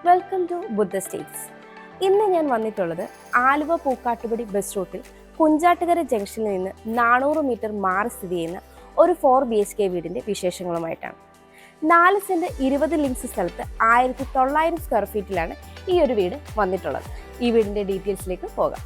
Welcome to Buddha States. ഇന്ന് ഞാൻ വന്നിട്ടുള്ളത് ആലുവ പൂക്കാട്ടുപടി ബസ് റൂട്ടിൽ കുഞ്ചാട്ടുകര ജംഗ്ഷനിൽ നിന്ന് 400 മീറ്റർ മാറി സ്ഥിതി ചെയ്യുന്ന ഒരു 4 BHK വീടിന്റെ വിശേഷങ്ങളുമായിട്ടാണ്. 4 സെന്റ് 20 ലിങ്സ് സ്ഥലത്ത് 1900 സ്ക്വയർ ഫീറ്റിലാണ് ഈ ഒരു വീട് വന്നിട്ടുള്ളത്. ഈ വീടിന്റെ ഡീറ്റെയിൽസിലേക്ക് പോകാം.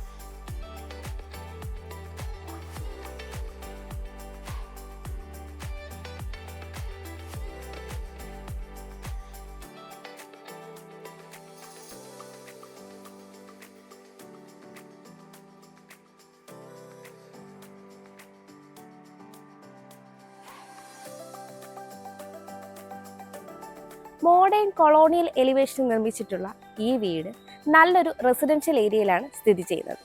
മോഡേൺ കൊളോണിയൽ എലിവേഷനിൽ നിർമ്മിച്ചിട്ടുള്ള ഈ വീട് നല്ലൊരു റെസിഡൻഷ്യൽ ഏരിയയിലാണ് സ്ഥിതി ചെയ്യുന്നത്.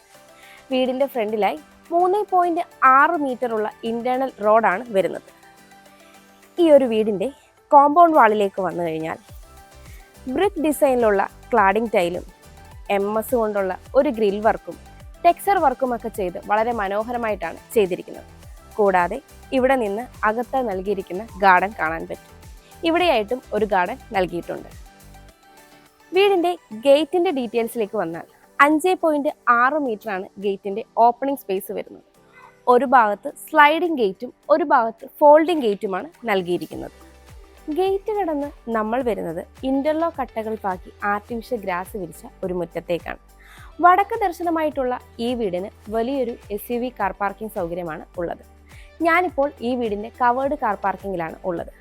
വീടിൻ്റെ ഫ്രണ്ടിലായി 3.6 മീറ്ററുള്ള ഇൻറ്റേർണൽ റോഡാണ് വരുന്നത്. ഈ ഒരു വീടിൻ്റെ കോമ്പൗണ്ട് വാളിലേക്ക് വന്നു കഴിഞ്ഞാൽ ബ്രിക്ക് ഡിസൈനിലുള്ള ക്ലാഡിംഗ് ടൈലും MS കൊണ്ടുള്ള ഒരു ഗ്രിൽ വർക്കും ടെക്സ്ചർ വർക്കുമൊക്കെ ചെയ്ത് വളരെ മനോഹരമായിട്ടാണ് ചെയ്തിരിക്കുന്നത്. കൂടാതെ ഇവിടെ നിന്ന് അകത്ത് നൽകിയിരിക്കുന്ന ഗാർഡൻ കാണാൻ പറ്റും. ഇവിടെയായിട്ടും ഒരു ഗാർഡൻ നൽകിയിട്ടുണ്ട്. വീടിൻ്റെ ഗേറ്റിൻ്റെ ഡീറ്റെയിൽസിലേക്ക് വന്നാൽ 5.6 മീറ്ററാണ് ഗേറ്റിൻ്റെ ഓപ്പണിംഗ് സ്പേസ് വരുന്നത്. ഒരു ഭാഗത്ത് സ്ലൈഡിംഗ് ഗേറ്റും ഒരു ഭാഗത്ത് ഫോൾഡിംഗ് ഗേറ്റുമാണ് നൽകിയിരിക്കുന്നത്. ഗേറ്റ് കടന്ന് നമ്മൾ വരുന്നത് ഇൻ്റർലോക്ക് കട്ടകൾ പാക്കി ആർട്ടിഫിഷ്യൽ ഗ്രാസ് വിരിച്ച ഒരു മുറ്റത്തേക്കാണ്. വടക്ക് ദർശനമായിട്ടുള്ള ഈ വീടിന് വലിയൊരു SUV കാർ പാർക്കിംഗ് സൗകര്യമാണ് ഉള്ളത്. ഞാനിപ്പോൾ ഈ വീടിൻ്റെ കവേർഡ് കാർ പാർക്കിങ്ങിലാണ് ഉള്ളത്.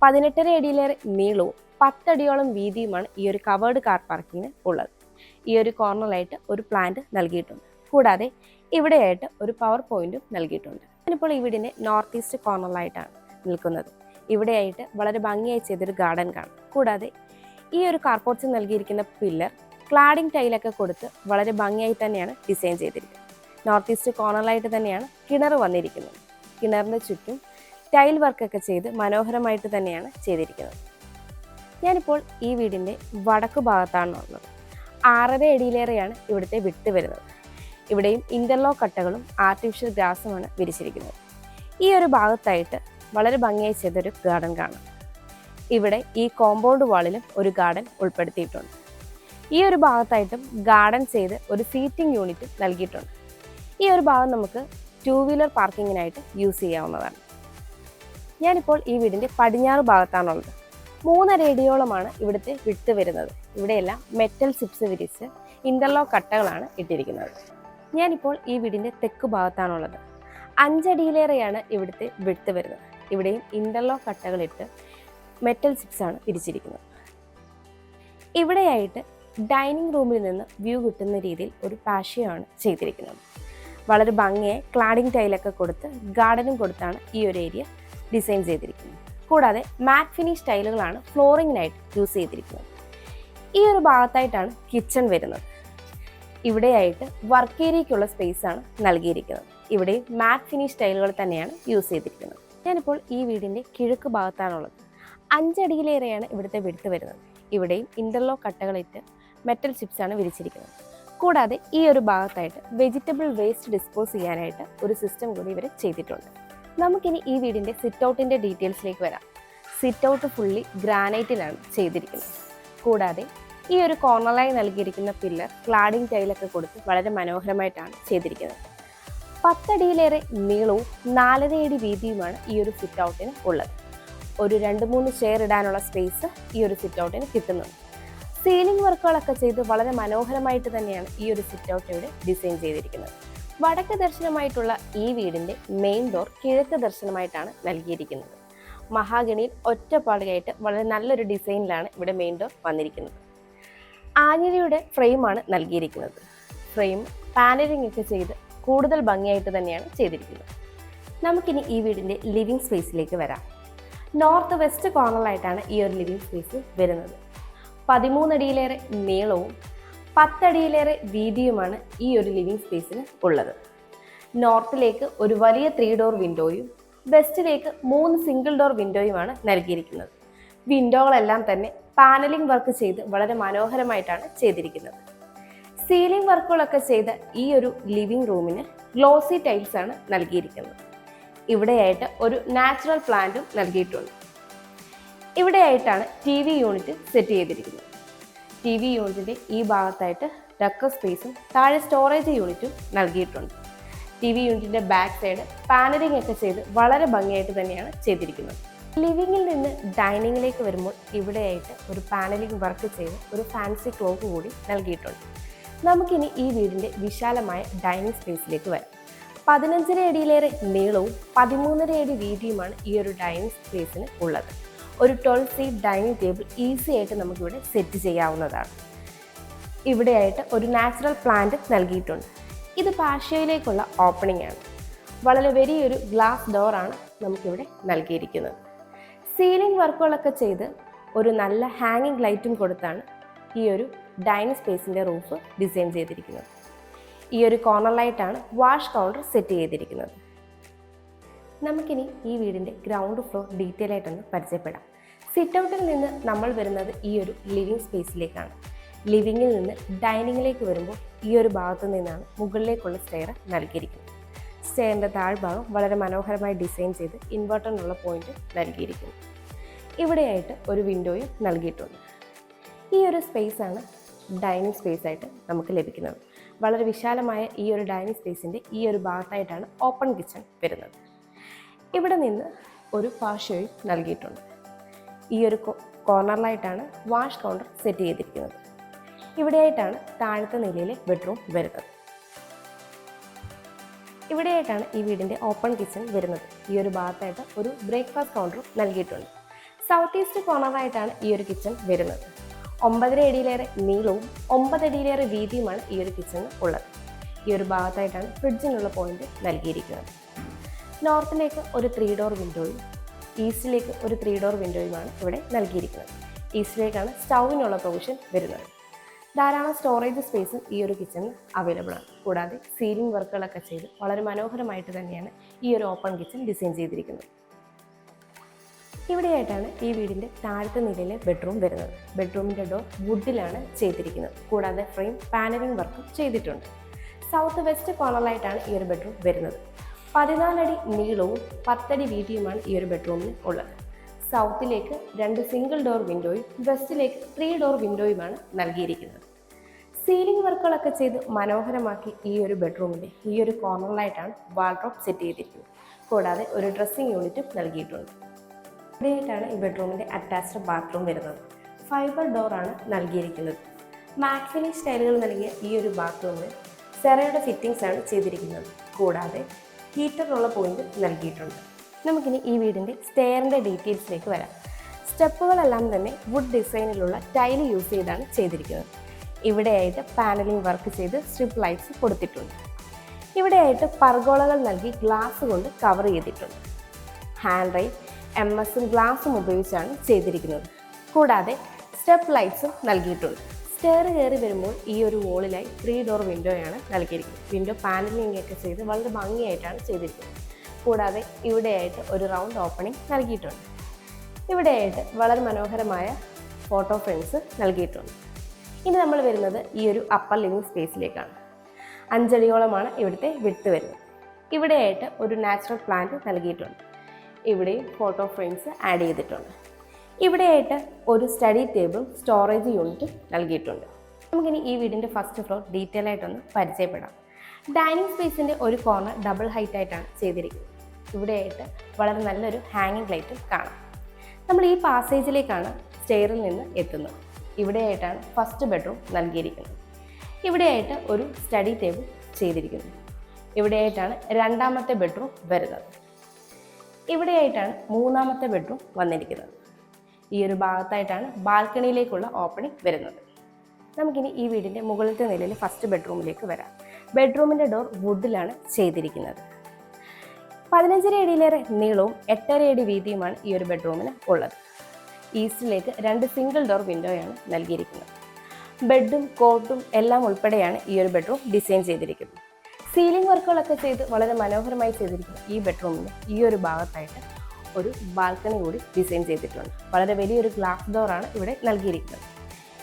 18.5 അടിയിലേറെ നീളവും 10 അടിയോളം വീതിയുമാണ് ഈ ഒരു കവേർഡ് കാർ പാർക്കിങ്ങിന് ഉള്ളത്. ഈ ഒരു കോർണറിലായിട്ട് ഒരു പ്ലാന്റ് നൽകിയിട്ടുണ്ട്. കൂടാതെ ഇവിടെയായിട്ട് ഒരു പവർ പോയിന്റും നൽകിയിട്ടുണ്ട്. ഞാനിപ്പോൾ ഈ വീടിൻ്റെ നോർത്ത് ഈസ്റ്റ് കോർണറിലായിട്ടാണ് നിൽക്കുന്നത്. ഇവിടെയായിട്ട് വളരെ ഭംഗിയായി ചെയ്തൊരു ഗാർഡൻ കാണും. കൂടാതെ ഈ ഒരു കാർപോർട്സിൽ നൽകിയിരിക്കുന്ന പില്ലർ ക്ലാഡിംഗ് ടൈലൊക്കെ കൊടുത്ത് വളരെ ഭംഗിയായി തന്നെയാണ് ഡിസൈൻ ചെയ്തിരിക്കുന്നത്. നോർത്ത് ഈസ്റ്റ് കോർണറിലായിട്ട് തന്നെയാണ് കിണർ വന്നിരിക്കുന്നത്. കിണറിൻ്റെ ചുറ്റും ടൈൽ വർക്കൊക്കെ ചെയ്ത് മനോഹരമായിട്ട് തന്നെയാണ് ചെയ്തിരിക്കുന്നത്. ഞാനിപ്പോൾ ഈ വീടിൻ്റെ വടക്കു ഭാഗത്താണ് ഉള്ളത്. 6.5 അടിയിലേറെയാണ് ഇവിടുത്തെ വിട്ട് വരുന്നത്. ഇവിടെയും ഇൻ്റർലോക്ക് കട്ടകളും ആർട്ടിഫിഷ്യൽ ഗ്രാസുമാണ് വിരിച്ചിരിക്കുന്നത്. ഈ ഒരു ഭാഗത്തായിട്ട് വളരെ ഭംഗിയായി ചെയ്തൊരു ഗാർഡൻ കാണാം. ഇവിടെ ഈ കോമ്പൗണ്ട് വാളിലും ഒരു ഗാർഡൻ ഉൾപ്പെടുത്തിയിട്ടുണ്ട്. ഈ ഒരു ഭാഗത്തായിട്ടും ഗാർഡൻ ചെയ്ത് ഒരു സീറ്റിംഗ് യൂണിറ്റ് നൽകിയിട്ടുണ്ട്. ഈ ഒരു ഭാഗം നമുക്ക് 2 വീലർ പാർക്കിങ്ങിനായിട്ട് യൂസ് ചെയ്യാവുന്നതാണ്. ഞാനിപ്പോൾ ഈ വീടിൻ്റെ പടിഞ്ഞാറ് ഭാഗത്താണുള്ളത്. 3.5 അടിയോളമാണ് ഇവിടുത്തെ വിട്ട് വരുന്നത്. ഇവിടെയെല്ലാം മെറ്റൽ ചിപ്സ് വിരിച്ച് ഇൻ്റർലോക്ക് കട്ടകളാണ് ഇട്ടിരിക്കുന്നത്. ഞാനിപ്പോൾ ഈ വീടിൻ്റെ തെക്ക് ഭാഗത്താണുള്ളത്. 5 അടിയിലേറെയാണ് ഇവിടുത്തെ വിട്ട് വരുന്നത്. ഇവിടെയും ഇൻ്റർലോക്ക് കട്ടകളിട്ട് മെറ്റൽ ചിപ്സാണ് വിരിച്ചിരിക്കുന്നത്. ഇവിടെയായിട്ട് ഡൈനിങ് റൂമിൽ നിന്ന് വ്യൂ കിട്ടുന്ന രീതിയിൽ ഒരു പാഷ്യോയാണ് ചെയ്തിരിക്കുന്നത്. വളരെ ഭംഗിയായി ക്ലാഡിംഗ് ടൈലൊക്കെ കൊടുത്ത് ഗാർഡനും കൊടുത്താണ് ഈ ഒരു ഏരിയ ഡിസൈൻ ചെയ്തിരിക്കുന്നത്. കൂടാതെ മാറ്റ് ഫിനിഷ് ടൈലുകളാണ് ഫ്ലോറിങ്ങിനായിട്ട് യൂസ് ചെയ്തിരിക്കുന്നത്. ഈ ഒരു ഭാഗത്തായിട്ടാണ് കിച്ചൺ വരുന്നത്. ഇവിടെയായിട്ട് വർക്ക് ഏരിയയ്ക്കുള്ള സ്പേസാണ് നൽകിയിരിക്കുന്നത്. ഇവിടെ മാറ്റ് ഫിനിഷ് ടൈലുകൾ തന്നെയാണ് യൂസ് ചെയ്തിരിക്കുന്നത്. ഞാനിപ്പോൾ ഈ വീടിൻ്റെ കിഴക്ക് ഭാഗത്താണുള്ളത്. 5 അടിയിലേറെയാണ് ഇവിടുത്തെ വിടുത്ത് വരുന്നത്. ഇവിടെയും ഇൻ്റർലോക്ക് കട്ടകളിട്ട് മെറ്റൽ ചിപ്സാണ് വിരിച്ചിരിക്കുന്നത്. കൂടാതെ ഈ ഒരു ഭാഗത്തായിട്ട് വെജിറ്റബിൾ വേസ്റ്റ് ഡിസ്പോസ് ചെയ്യാനായിട്ട് ഒരു സിസ്റ്റം കൂടി ഇവർ ചെയ്തിട്ടുണ്ട്. നമുക്കിനി ഈ വീടിൻ്റെ സിറ്റ് ഔട്ടിൻ്റെ ഡീറ്റെയിൽസിലേക്ക് വരാം. സിറ്റ് ഔട്ട് ഫുള്ളി ഗ്രാനൈറ്റിലാണ് ചെയ്തിരിക്കുന്നത്. കൂടാതെ ഈ ഒരു കോർണറായി നൽകിയിരിക്കുന്ന പില്ലർ ക്ലാഡിംഗ് ടൈലൊക്കെ കൊടുത്ത് വളരെ മനോഹരമായിട്ടാണ് ചെയ്തിരിക്കുന്നത്. 10 അടിയിലേറെ നീളവും 4.5 അടി വീതിയുമാണ് ഈ ഒരു സിറ്റ് ഔട്ടിന് ഉള്ളത്. ഒരു 2-3 ചെയർ ഇടാനുള്ള സ്പേസ് ഈ ഒരു സിറ്റ് ഔട്ടിന് കിട്ടുന്നുണ്ട്. സീലിംഗ് വർക്കുകളൊക്കെ ചെയ്ത് വളരെ മനോഹരമായിട്ട് തന്നെയാണ് ഈ ഒരു സിറ്റ് ഔട്ട് ഇവിടെ ഡിസൈൻ ചെയ്തിരിക്കുന്നത്. വടക്ക് ദർശനമായിട്ടുള്ള ഈ വീടിൻ്റെ മെയിൻ ഡോർ കിഴക്ക് ദർശനമായിട്ടാണ് നൽകിയിരിക്കുന്നത്. മഹാഗണിയിൽ ഒറ്റപ്പാടുകയായിട്ട് വളരെ നല്ലൊരു ഡിസൈനിലാണ് ഇവിടെ മെയിൻ ഡോർ വന്നിരിക്കുന്നത്. ആഞ്ഞിലിയുടെ ഫ്രെയിമാണ് നൽകിയിരിക്കുന്നത്. ഫ്രെയിം പാനലിംഗ് ഒക്കെ ചെയ്ത് കൂടുതൽ ഭംഗിയായിട്ട് തന്നെയാണ് ചെയ്തിരിക്കുന്നത്. നമുക്കിനി ഈ വീടിൻ്റെ ലിവിങ് സ്പേസിലേക്ക് വരാം. നോർത്ത് വെസ്റ്റ് കോർണറിലായിട്ടാണ് ഈ ഒരു ലിവിങ് സ്പേസ് വരുന്നത്. 13 അടിയിലേറെ നീളവും 10 അടിയിലേറെ വീതിയുമാണ് ഈ ഒരു ലിവിങ് സ്പേസിന് ഉള്ളത്. നോർത്തിലേക്ക് ഒരു വലിയ 3 ഡോർ വിൻഡോയും വെസ്റ്റിലേക്ക് 3 സിംഗിൾ ഡോർ വിൻഡോയുമാണ് നൽകിയിരിക്കുന്നത്. വിൻഡോകളെല്ലാം തന്നെ പാനലിംഗ് വർക്ക് ചെയ്ത് വളരെ മനോഹരമായിട്ടാണ് ചെയ്തിരിക്കുന്നത്. സീലിംഗ് വർക്കുകളൊക്കെ ചെയ്ത ഈ ഒരു ലിവിംഗ് റൂമിന് ഗ്ലോസി ടൈൽസ് ആണ് നൽകിയിരിക്കുന്നത്. ഇവിടെയായിട്ട് ഒരു നാച്ചുറൽ പ്ലാന്റും നൽകിയിട്ടുണ്ട്. ഇവിടെയായിട്ടാണ് TV യൂണിറ്റ് സെറ്റ് ചെയ്തിരിക്കുന്നത്. ടി വി യൂണിറ്റിൻ്റെ ഈ ഭാഗത്തായിട്ട് ഡക്കർ സ്പേസും താഴെ സ്റ്റോറേജ് യൂണിറ്റും നൽകിയിട്ടുണ്ട്. ടി വി യൂണിറ്റിൻ്റെ ബാക്ക് സൈഡ് പാനലിംഗ് ഒക്കെ ചെയ്ത് വളരെ ഭംഗിയായിട്ട് തന്നെയാണ് ചെയ്തിരിക്കുന്നത്. ലിവിങ്ങിൽ നിന്ന് ഡൈനിങ്ങിലേക്ക് വരുമ്പോൾ ഇവിടെയായിട്ട് ഒരു പാനലിംഗ് വർക്ക് ചെയ്ത് ഒരു ഫാൻസി ക്ലോക്ക് കൂടി നൽകിയിട്ടുണ്ട്. നമുക്കിനി ഈ വീടിൻ്റെ വിശാലമായ ഡൈനിങ് സ്പേസിലേക്ക് വരാം. 15.5 അടിയിലേറെ നീളവും 13.5 അടി വീതിയുമാണ് ഈ ഒരു ഡൈനിങ് സ്പേസിന് ഉള്ളത്. ഒരു 12 സീറ്റ് ഡൈനിങ് ടേബിൾ ഈസി ആയിട്ട് നമുക്കിവിടെ സെറ്റ് ചെയ്യാവുന്നതാണ്. ഇവിടെയായിട്ട് ഒരു നാച്ചുറൽ പ്ലാന്റ് നൽകിയിട്ടുണ്ട്. ഇത് പാഷ്യയിലേക്കുള്ള ഓപ്പണിംഗ് ആണ്. വളരെ വലിയൊരു ഗ്ലാസ് ഡോറാണ് നമുക്കിവിടെ നൽകിയിരിക്കുന്നത്. സീലിംഗ് വർക്കുകളൊക്കെ ചെയ്ത് ഒരു നല്ല ഹാങ്ങിങ് ലൈറ്റും കൊടുത്താണ് ഈ ഒരു ഡൈനിങ് സ്പേസിൻ്റെ റൂഫ് ഡിസൈൻ ചെയ്തിരിക്കുന്നത്. ഈ ഒരു കോർണർ ലൈറ്റാണ് വാഷ് കൗണ്ടർ സെറ്റ് ചെയ്തിരിക്കുന്നത്. നമുക്കിനി ഈ വീടിൻ്റെ ഗ്രൗണ്ട് ഫ്ലോർ ഡീറ്റെയിൽ ആയിട്ടൊന്ന് പരിചയപ്പെടാം. സിറ്റ് ഔട്ടിൽ നിന്ന് നമ്മൾ വരുന്നത് ഈ ഒരു ലിവിങ് സ്പേസിലേക്കാണ്. ലിവിങ്ങിൽ നിന്ന് ഡൈനിങ്ങിലേക്ക് വരുമ്പോൾ ഈ ഒരു ഭാഗത്തു നിന്നാണ് മുകളിലേക്കുള്ള സ്റ്റെയർ നൽകിയിരിക്കുന്നത്. സ്റ്റെയറിൻ്റെ താഴ്ഭാഗം വളരെ മനോഹരമായി ഡിസൈൻ ചെയ്ത് ഇൻവെർട്ടറിനുള്ള പോയിന്റ് നൽകിയിരിക്കുന്നു. ഇവിടെയായിട്ട് ഒരു വിൻഡോയും നൽകിയിട്ടുണ്ട്. ഈ ഒരു സ്പേസാണ് ഡൈനിങ് സ്പേസ് ആയിട്ട് നമുക്ക് ലഭിക്കുന്നത്. വളരെ വിശാലമായ ഈ ഒരു ഡൈനിങ് സ്പേസിൻ്റെ ഈ ഒരു ഭാഗത്തായിട്ടാണ് ഓപ്പൺ കിച്ചൺ വരുന്നത്. ഇവിടെ നിന്ന് ഒരു പാർശ്വയും നൽകിയിട്ടുണ്ട്. ഈ ഒരു കോർണറിലായിട്ടാണ് വാഷ് കൗണ്ടർ സെറ്റ് ചെയ്തിരിക്കുന്നത്. ഇവിടെയായിട്ടാണ് താഴത്തെ നിലയിലെ ബെഡ്റൂം വരുന്നത്. ഇവിടെയായിട്ടാണ് ഈ വീടിൻ്റെ ഓപ്പൺ കിച്ചൺ വരുന്നത്. ഈ ഒരു ഭാഗത്തായിട്ട് ഒരു ബ്രേക്ക്ഫാസ്റ്റ് കൗണ്ടറും നൽകിയിട്ടുണ്ട്. സൗത്ത് ഈസ്റ്റ് കോർണറായിട്ടാണ് ഈ ഒരു കിച്ചൺ വരുന്നത്. 9.5 അടിയിലേറെ നീളവും 9 അടിയിലേറെ വീതിയുമാണ് ഈ ഒരു കിച്ചണിന് ഉള്ളത്. ഈ ഒരു ഭാഗത്തായിട്ടാണ് ഫ്രിഡ്ജിനുള്ള പോയിന്റ് നൽകിയിരിക്കുന്നത്. നോർത്തിലേക്ക് ഒരു 3 ഡോർ വിൻഡോയും ഈസ്റ്റിലേക്ക് ഒരു 3 ഡോർ വിൻഡോയുമാണ് ഇവിടെ നൽകിയിരിക്കുന്നത്. ഈസ്റ്റിലേക്കാണ് സ്റ്റൗവിനുള്ള പ്രൊവിഷൻ വരുന്നത്. ധാരാളം സ്റ്റോറേജ് സ്പേസും ഈ ഒരു കിച്ചണിൽ അവൈലബിൾ ആണ്. കൂടാതെ സീലിംഗ് വർക്കുകളൊക്കെ ചെയ്ത് വളരെ മനോഹരമായിട്ട് തന്നെയാണ് ഈ ഒരു ഓപ്പൺ കിച്ചൺ ഡിസൈൻ ചെയ്തിരിക്കുന്നത്. ഇവിടെയായിട്ടാണ് ഈ വീടിൻ്റെ താഴത്തെ നിലയിലെ ബെഡ്റൂം വരുന്നത്. ബെഡ്റൂമിൻ്റെ ഡോർ വുഡിലാണ് ചെയ്തിരിക്കുന്നത്. കൂടാതെ ഫ്രെയിം പാനലിംഗ് വർക്കും ചെയ്തിട്ടുണ്ട്. സൗത്ത് വെസ്റ്റ് കോർണറിലായിട്ടാണ് ഈ ഒരു ബെഡ്റൂം വരുന്നത്. 14 അടി നീളവും 10 അടി വീതിയുമാണ് ഈ ഒരു ബെഡ്റൂമിന് ഉള്ളത്. സൗത്തിലേക്ക് 2 സിംഗിൾ ഡോർ വിൻഡോയും വെസ്റ്റിലേക്ക് 3 ഡോർ വിൻഡോയുമാണ് നൽകിയിരിക്കുന്നത്. സീലിംഗ് വർക്കുകളൊക്കെ ചെയ്ത് മനോഹരമാക്കി ഈ ഒരു ബെഡ്റൂമിൻ്റെ ഈ ഒരു കോർണറിലായിട്ടാണ് വാർഡ്രോബ് സെറ്റ് ചെയ്തിരിക്കുന്നത്. കൂടാതെ ഒരു ഡ്രസ്സിംഗ് യൂണിറ്റും നൽകിയിട്ടുണ്ട്. ഇവിടെയായിട്ടാണ് ഈ ബെഡ്റൂമിൻ്റെ അറ്റാച്ച്ഡ് ബാത്റൂം വരുന്നത്. ഫൈബർ ഡോറാണ് നൽകിയിരിക്കുന്നത്. മാക്സിനി സ്റ്റൈലുകൾ നൽകിയ ഈ ഒരു ബാത്റൂമിൽ സെറയുടെ ഫിറ്റിംഗ്സ് ആണ് ചെയ്തിരിക്കുന്നത്. കൂടാതെ ഹീറ്ററിനുള്ള പോയിന്റ് നൽകിയിട്ടുണ്ട്. നമുക്കിനി ഈ വീടിൻ്റെ സ്റ്റെയറിൻ്റെ ഡീറ്റെയിൽസിലേക്ക് വരാം. സ്റ്റെപ്പുകളെല്ലാം തന്നെ വുഡ് ഡിസൈനിലുള്ള ടൈല് യൂസ് ചെയ്താണ് ചെയ്തിരിക്കുന്നത്. ഇവിടെയായിട്ട് പാനലിംഗ് വർക്ക് ചെയ്ത് സ്ട്രിപ്പ് ലൈറ്റ്സ് കൊടുത്തിട്ടുണ്ട്. ഇവിടെയായിട്ട് പർഗോളകൾ നൽകി ഗ്ലാസ് കൊണ്ട് കവർ ചെയ്തിട്ടുണ്ട്. ഹാൻഡ് റൈൽ MS ഗ്ലാസും ഉപയോഗിച്ചാണ് ചെയ്തിരിക്കുന്നത്. കൂടാതെ സ്റ്റെപ്പ് ലൈറ്റ്സും നൽകിയിട്ടുണ്ട്. സ്റ്റെയർ കയറി വരുമ്പോൾ ഈ ഒരു വോളിലായി 3 ഡോർ വിൻഡോയാണ് നൽകിയിരിക്കുന്നത്. വിൻഡോ പാനലിംഗ് ഒക്കെ ചെയ്ത് വളരെ ഭംഗിയായിട്ടാണ് ചെയ്തിരിക്കുന്നത്. കൂടാതെ ഇവിടെയായിട്ട് ഒരു റൗണ്ട് ഓപ്പണിംഗ് നൽകിയിട്ടുണ്ട്. ഇവിടെയായിട്ട് വളരെ മനോഹരമായ ഫോട്ടോ ഫ്രെയിംസ് നൽകിയിട്ടുണ്ട്. ഇനി നമ്മൾ വരുന്നത് ഈ ഒരു അപ്പർ ലിവിങ് സ്പേസിലേക്കാണ്. 5 അടിയോളമാണ് ഇവിടുത്തെ വിഡ്ത്ത് വരുന്നത്. ഇവിടെയായിട്ട് ഒരു നാച്ചുറൽ പ്ലാന്റ് നൽകിയിട്ടുണ്ട്. ഇവിടെയും ഫോട്ടോ ഫ്രെയിംസ് ആഡ് ചെയ്തിട്ടുണ്ട്. ഇവിടെയായിട്ട് ഒരു സ്റ്റഡി ടേബിളും സ്റ്റോറേജ് യൂണിറ്റും നൽകിയിട്ടുണ്ട്. നമുക്കിനി ഈ വീടിൻ്റെ ഫസ്റ്റ് ഫ്ലോർ ഡീറ്റെയിൽ ആയിട്ടൊന്ന് പരിചയപ്പെടാം. ഡൈനിങ് സ്പേസിൻ്റെ ഒരു കോർണർ ഡബിൾ ഹൈറ്റ് ആയിട്ടാണ് ചെയ്തിരിക്കുന്നത്. ഇവിടെയായിട്ട് വളരെ നല്ലൊരു ഹാങ്ങിങ് ലൈറ്റും കാണാം. നമ്മൾ ഈ പാസേജിലേക്കാണ് സ്റ്റെയറിൽ നിന്ന് എത്തുന്നത്. ഇവിടെയായിട്ടാണ് ഫസ്റ്റ് ബെഡ്റൂം നൽകിയിരിക്കുന്നത്. ഇവിടെയായിട്ട് ഒരു സ്റ്റഡി ടേബിൾ ചെയ്തിരിക്കുന്നു. ഇവിടെയായിട്ടാണ് രണ്ടാമത്തെ ബെഡ്റൂം വരുന്നത്. ഇവിടെയായിട്ടാണ് മൂന്നാമത്തെ ബെഡ്റൂം വന്നിരിക്കുന്നത്. ഈ ഒരു ഭാഗത്തായിട്ടാണ് ബാൽക്കണിയിലേക്കുള്ള ഓപ്പണിംഗ് വരുന്നത്. നമുക്കിനി ഈ വീടിൻ്റെ മുകളിലത്തെ നിലയിൽ ഫസ്റ്റ് ബെഡ്റൂമിലേക്ക് വരാം. ബെഡ്റൂമിൻ്റെ ഡോർ വുഡിലാണ് ചെയ്തിരിക്കുന്നത്. 15.5 അടിയിലേറെ നീളവും 8.5 അടി വീതിയുമാണ് ഈ ഒരു ബെഡ്റൂമിന് ഉള്ളത്. ഈസ്റ്റിലേക്ക് 2 സിംഗിൾ ഡോർ വിൻഡോയാണ് നൽകിയിരിക്കുന്നത്. ബെഡും കോട്ടും എല്ലാം ഉൾപ്പെടെയാണ് ഈ ഒരു ബെഡ്റൂം ഡിസൈൻ ചെയ്തിരിക്കുന്നത്. സീലിംഗ് വർക്കുകളൊക്കെ ചെയ്ത് വളരെ മനോഹരമായി ചെയ്തിരിക്കുന്ന ഈ ബെഡ്റൂമിന് ഈ ഒരു ഭാഗത്തായിട്ട് ഒരു ബാൽക്കണി കൂടി ഡിസൈൻ ചെയ്തിട്ടുണ്ട്. വളരെ വലിയൊരു ഗ്ലാസ് ഡോറാണ് ഇവിടെ നൽകിയിരിക്കുന്നത്.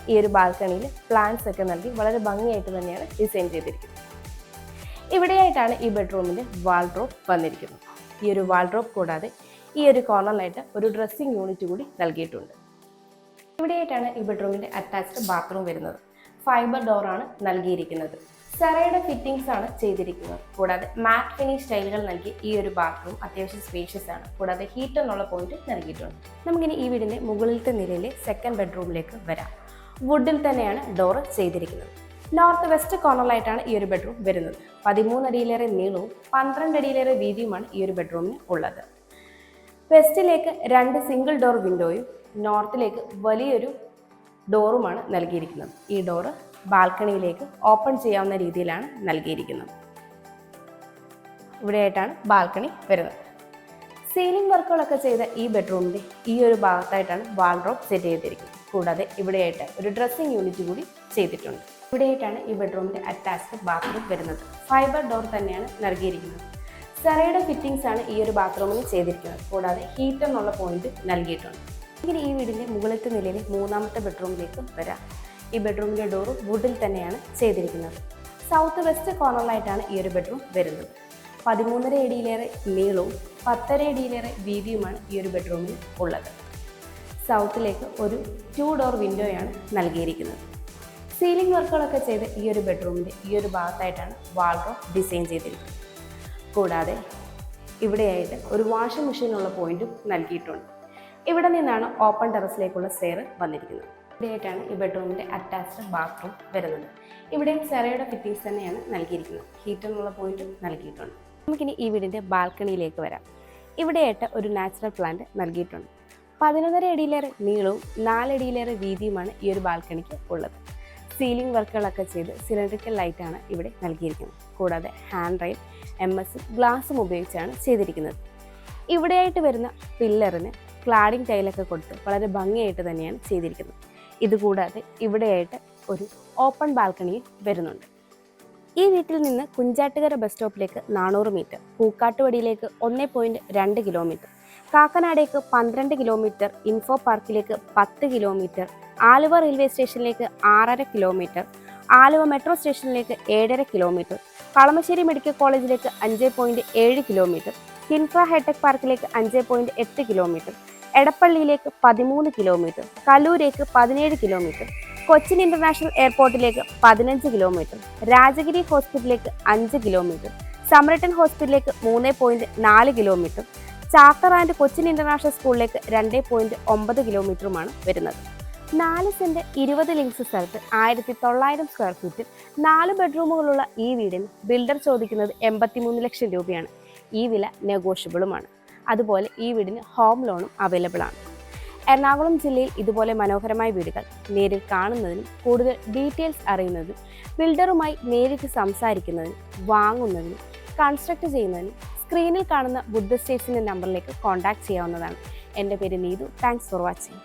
ഈ ഒരു ബാൽക്കണിയിൽ പ്ലാന്റ്സ് ഒക്കെ നൽകി വളരെ ഭംഗിയായിട്ട് തന്നെയാണ് ഡിസൈൻ ചെയ്തിരിക്കുന്നത്. ഇവിടെയായിട്ടാണ് ഈ ബെഡ്റൂമിൻ്റെ വാൾഡ്രോബ് വന്നിരിക്കുന്നത്. ഈ ഒരു വാൾഡ്രോബ് കൂടാതെ ഈ ഒരു കോർണറിലായിട്ട് ഒരു ഡ്രസ്സിംഗ് യൂണിറ്റ് കൂടി നൽകിയിട്ടുണ്ട്. ഇവിടെയായിട്ടാണ് ഈ ബെഡ്റൂമിന്റെ അറ്റാച്ച്ഡ് ബാത്റൂം വരുന്നത്. ഫൈബർ ഡോറാണ് നൽകിയിരിക്കുന്നത്. സെറയുടെ ഫിറ്റിംഗ്സ് ആണ് ചെയ്തിരിക്കുന്നത്. കൂടാതെ മാറ്റ് ഫിനിഷ് ടൈലുകൾ നൽകി ഈ ഒരു ബാത്റൂം അത്യാവശ്യം സ്പേഷ്യസ് ആണ്. കൂടാതെ ഹീറ്റർ എന്നുള്ള പോയിന്റ് നൽകിയിട്ടുണ്ട്. നമുക്കിനി ഈ വീടിന്റെ മുകളിലത്തെ നിലയിലെ സെക്കൻഡ് ബെഡ്റൂമിലേക്ക് വരാം. വുഡിൽ തന്നെയാണ് ഡോറ് ചെയ്തിരിക്കുന്നത്. നോർത്ത് വെസ്റ്റ് കോർണറിലായിട്ടാണ് ഈ ഒരു ബെഡ്റൂം വരുന്നത്. 13 അടിയിലേറെ നീളവും 12 അടിയിലേറെ വീതിയുമാണ് ഈ ഒരു ബെഡ്റൂമിന് ഉള്ളത്. വെസ്റ്റിലേക്ക് 2 സിംഗിൾ ഡോർ വിൻഡോയും നോർത്തിലേക്ക് വലിയൊരു ഡോറുമാണ് നൽകിയിരിക്കുന്നത്. ഈ ഡോറ് ബാൽക്കണിയിലേക്ക് ഓപ്പൺ ചെയ്യാവുന്ന രീതിയിലാണ് നൽകിയിരിക്കുന്നത്. ഇവിടെയായിട്ടാണ് ബാൽക്കണി വരുന്നത്. സീലിംഗ് വർക്കുകളൊക്കെ ചെയ്ത ഈ ബെഡ്റൂമിൻ്റെ ഈ ഒരു ഭാഗത്തായിട്ടാണ് വാൾഡ്രോബ് സെറ്റ് ചെയ്തിരിക്കുന്നത്. കൂടാതെ ഇവിടെയായിട്ട് ഒരു ഡ്രസ്സിംഗ് യൂണിറ്റ് കൂടി ചെയ്തിട്ടുണ്ട്. ഇവിടെയായിട്ടാണ് ഈ ബെഡ്റൂമിൻ്റെ അറ്റാച്ച്ഡ് ബാത്റൂം വരുന്നത്. ഫൈബർ ഡോർ തന്നെയാണ് നൽകിയിരിക്കുന്നത്. സെറയുടെ ഫിറ്റിംഗ്സ് ആണ് ഈ ഒരു ബാത്റൂമിന് ചെയ്തിരിക്കുന്നത്. കൂടാതെ ഹീറ്റർ എന്നുള്ള പോയിന്റ് നൽകിയിട്ടുണ്ട്. ഇങ്ങനെ ഈ വീടിൻ്റെ മുകളിലത്തെ നിലയിലെ മൂന്നാമത്തെ ബെഡ്റൂമിലേക്ക് വരാം. ഈ ബെഡ്റൂമിൻ്റെ ഡോറ് വുഡിൽ തന്നെയാണ് ചെയ്തിരിക്കുന്നത്. സൗത്ത് വെസ്റ്റ് കോർണറിലായിട്ടാണ് ഈ ഒരു ബെഡ്റൂം വരുന്നത്. 13.5 അടിയിലേറെ നീളവും 10.5 അടിയിലേറെ വീതിയുമാണ് ഈ ഒരു ബെഡ്റൂമിൽ ഉള്ളത്. സൗത്തിലേക്ക് ഒരു 2 ഡോർ വിൻഡോയാണ് നൽകിയിരിക്കുന്നത്. സീലിംഗ് വർക്കുകളൊക്കെ ചെയ്ത് ഈ ഒരു ബെഡ്റൂമിൻ്റെ ഈ ഒരു ഭാഗത്തായിട്ടാണ് വാൾഡ്രോബ് ഡിസൈൻ ചെയ്തിരിക്കുന്നത്. കൂടാതെ ഇവിടെയായിട്ട് ഒരു വാഷിംഗ് മെഷീനുള്ള പോയിന്റും നൽകിയിട്ടുണ്ട്. ഇവിടെ നിന്നാണ് ഓപ്പൺ ടെറസിലേക്കുള്ള സ്റ്റെയർ വന്നിരിക്കുന്നത്. ഇവിടെയായിട്ടാണ് ഈ ബെഡ്റൂമിൻ്റെ അറ്റാച്ച്ഡ് ബാത്റൂം വരുന്നത്. ഇവിടെയും സെറയുടെ ഫിറ്റിംഗ്സ് തന്നെയാണ് നൽകിയിരിക്കുന്നത്. ഹീറ്റർ എന്നുള്ള പോയിന്റും നൽകിയിട്ടുണ്ട്. നമുക്കിനി ഈ വീടിൻ്റെ ബാൽക്കണിയിലേക്ക് വരാം. ഇവിടെയായിട്ട് ഒരു നാച്ചുറൽ പ്ലാന്റ് നൽകിയിട്ടുണ്ട്. 11.5 അടിയിലേറെ നീളവും 4 അടിയിലേറെ വീതിയുമാണ് ഈ ഒരു ബാൽക്കണിക്ക് ഉള്ളത്. സീലിംഗ് വർക്കുകളൊക്കെ ചെയ്ത് സിലിണ്ടറിക്കൽ ലൈറ്റാണ് ഇവിടെ നൽകിയിരിക്കുന്നത്. കൂടാതെ ഹാൻഡ് റെയിൽ MS ഗ്ലാസും ഉപയോഗിച്ചാണ് ചെയ്തിരിക്കുന്നത്. ഇവിടെയായിട്ട് വരുന്ന പില്ലറിന് ക്ലാഡിംഗ് ടൈലൊക്കെ കൊടുത്ത് വളരെ ഭംഗിയായിട്ട് തന്നെയാണ് ചെയ്തിരിക്കുന്നത്. ഇതുകൂടാതെ ഇവിടെയായിട്ട് ഒരു ഓപ്പൺ ബാൽക്കണിയും വരുന്നുണ്ട്. ഈ വീട്ടിൽ നിന്ന് കുഞ്ചാട്ടുകര ബസ് സ്റ്റോപ്പിലേക്ക് 400 മീറ്റർ, പൂക്കാട്ടുപടിയിലേക്ക് 1.2 കിലോമീറ്റർ, കാക്കനാടേക്ക് 12 കിലോമീറ്റർ, ഇൻഫോ പാർക്കിലേക്ക് 10 കിലോമീറ്റർ, ആലുവ റെയിൽവേ സ്റ്റേഷനിലേക്ക് 6.5 കിലോമീറ്റർ, ആലുവ മെട്രോ സ്റ്റേഷനിലേക്ക് 7.5 കിലോമീറ്റർ, കളമശ്ശേരി മെഡിക്കൽ കോളേജിലേക്ക് 5.7 കിലോമീറ്റർ, കിൻഫ്ര ഹൈടെക് പാർക്കിലേക്ക് 5.8 കിലോമീറ്റർ, എടപ്പള്ളിയിലേക്ക് 13 കിലോമീറ്റർ, കലൂരേക്ക് 17 കിലോമീറ്റർ, കൊച്ചിൻ ഇന്റർനാഷണൽ എയർപോർട്ടിലേക്ക് 15 കിലോമീറ്റർ, രാജഗിരി ഹോസ്പിറ്റലിലേക്ക് 5 കിലോമീറ്റർ, സമരട്ടൻ ഹോസ്പിറ്റലിലേക്ക് 3.4 കിലോമീറ്റർ, ചാക്കർ ആൻഡ് കൊച്ചിൻ ഇന്റർനാഷണൽ സ്കൂളിലേക്ക് 2.9 കിലോമീറ്ററുമാണ് വരുന്നത്. 4 സെന്റ് 20 ലിങ്സ് സ്ഥലത്ത് 1900 സ്ക്വയർ ഫീറ്റിൽ 4 ബെഡ്റൂമുകളുള്ള ഈ വീടിന് ബിൽഡർ ചോദിക്കുന്നത് 83 ലക്ഷം രൂപയാണ്. ഈ വില നെഗോഷ്യബിളുമാണ്. അതുപോലെ ഈ വീടിന് ഹോം ലോണും അവൈലബിൾ ആണ്. എറണാകുളം ജില്ലയിൽ ഇതുപോലെ മനോഹരമായ വീടുകൾ നേരിൽ കാണുന്നതിനും കൂടുതൽ ഡീറ്റെയിൽസ് അറിയുന്നതിനും ബിൽഡറുമായി നേരിട്ട് സംസാരിക്കുന്നതിനും വാങ്ങുന്നതിനും കൺസ്ട്രക്ട് ചെയ്യുന്നതിനും സ്ക്രീനിൽ കാണുന്ന ബുദ്ധ സ്റ്റേറ്റ്സിൻ്റെ നമ്പറിലേക്ക് കോൺടാക്ട് ചെയ്യാവുന്നതാണ്. എൻ്റെ പേര് നീതു. Thanks for watching.